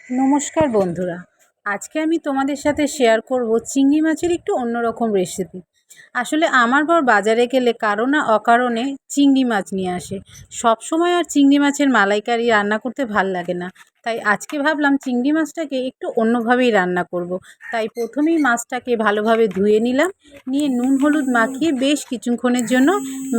নমস্কার বন্ধুরা, আজকে আমি তোমাদের সাথে শেয়ার করব চিংড়ি মাছের একটু অন্যরকম রেসিপি। আসলে আমার বর বাজারে গেলে কারো না অকারণে চিংড়ি মাছ নিয়ে আসে। সব সময় আর চিংড়ি মাছের মালাইকারি রান্না করতে ভাল লাগে না, তাই আজকে ভাবলাম চিংড়ি মাছটাকে একটু অন্যভাবেই রান্না করব। তাই প্রথমেই মাছটাকে ভালোভাবে ধুয়ে নিলাম, নিয়ে নুন হলুদ মাখিয়ে বেশ কিছুক্ষণের জন্য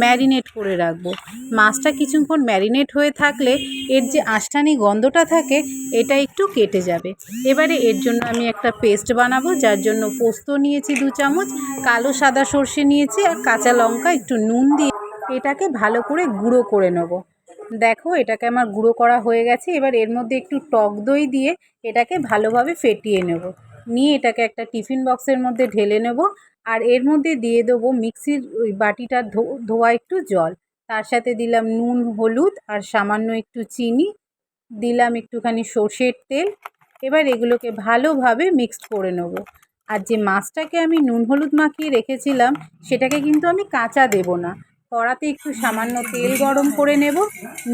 ম্যারিনেট করে রাখবো। মাছটা কিছুক্ষণ ম্যারিনেট হয়ে থাকলে এর যে আষ্টানি গন্ধটা থাকে এটা একটু কেটে যাবে। এবারে এর জন্য আমি একটা পেস্ট বানাবো, যার জন্য পোস্ত নিয়েছি 2 চামচ, কালো সাদা সর্ষে নিয়েছি আর কাঁচা লঙ্কা একটু নুন দিয়ে এটাকে ভালো করে গুঁড়ো করে নেব। দেখো এটাকে আমার গুঁড়ো করা হয়ে গেছে। এবার এর মধ্যে একটু টক দই দিয়ে এটাকে ভালোভাবে ফেটিয়ে নেব। নিয়ে এটাকে একটা টিফিন বক্সের মধ্যে ঢেলে নেব। আর এর মধ্যে দিয়ে দেবো মিক্সির ওই বাটিটা ধোয়া একটু জল, তার সাথে দিলাম নুন হলুদ আর সামান্য একটু চিনি, দিলাম একটুখানি সর্ষের তেল। এবার এগুলোকে ভালোভাবে মিক্সড করে নেব। আর যে মাছটাকে আমি নুন হলুদ মাখিয়ে রেখেছিলাম সেটাকে কিন্তু আমি কাঁচা দেব না, কড়াতে একটু সামান্য তেল গরম করে নেব।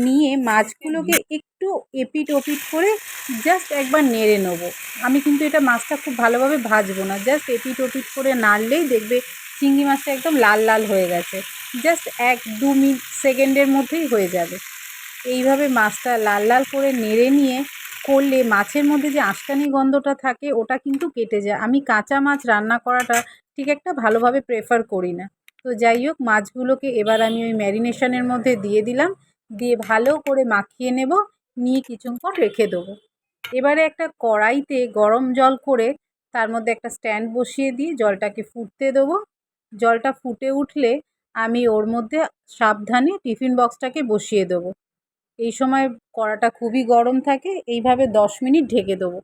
নিয়ে মাছগুলোকে একটু এপিট ওপিট করে জাস্ট একবার নেড়ে নেব। আমি কিন্তু এটা মাছটা খুব ভালোভাবে ভাজবো না, জাস্ট এপিট ওপিট করে নাড়লেই দেখবে চিংড়ি মাছটা একদম লাল লাল হয়ে গেছে। জাস্ট 1-2 সেকেন্ডের মধ্যেই হয়ে যাবে। এইভাবে মাছটা লাল লাল করে নেড়ে নিয়ে করলে মাছের মধ্যে যে আঁশকানি গন্ধটা থাকে ওটা কিন্তু কেটে যায়। আমি কাঁচা মাছ রান্না করাটা ঠিক একটা ভালোভাবে প্রেফার করি না। তো যাই হোক, মাছগুলোকে এবার আমি ওই ম্যারিনেশনের মধ্যে দিয়ে দিলাম, দিয়ে ভালো করে মাখিয়ে নেব, নিয়ে কিছুক্ষণ রেখে দেবো। এবারে একটা কড়াইতে গরম জল করে তার মধ্যে একটা স্ট্যান্ড বসিয়ে দিয়ে জলটাকে ফুটতে দেবো। জলটা ফুটে উঠলে আমি ওর মধ্যে সাবধানে টিফিন বক্সটাকে বসিয়ে দেবো। এই সময় কড়াটা খুবই গরম থাকে। এইভাবে 10 মিনিট ঢেকে দেবো।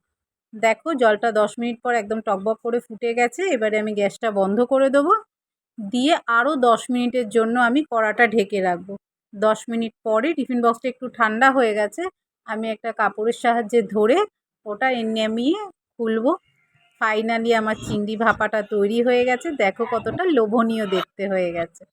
দেখো জলটা 10 মিনিট পর একদম টকবক করে ফুটে গেছে। এবারে আমি গ্যাসটা বন্ধ করে দেবো, দিয়ে আরও 10 মিনিটের জন্য আমি কড়াটা ঢেকে রাখবো। 10 মিনিট পরে টিফিন বক্সটা একটু ঠান্ডা হয়ে গেছে, আমি একটা কাপড়ের সাহায্যে ধরে ওটা নামিয়ে খুলবো। ফাইনালি আমার চিংড়ি ভাপাটা তৈরি হয়ে গেছে। দেখো কতটা লোভনীয় দেখতে হয়ে গেছে।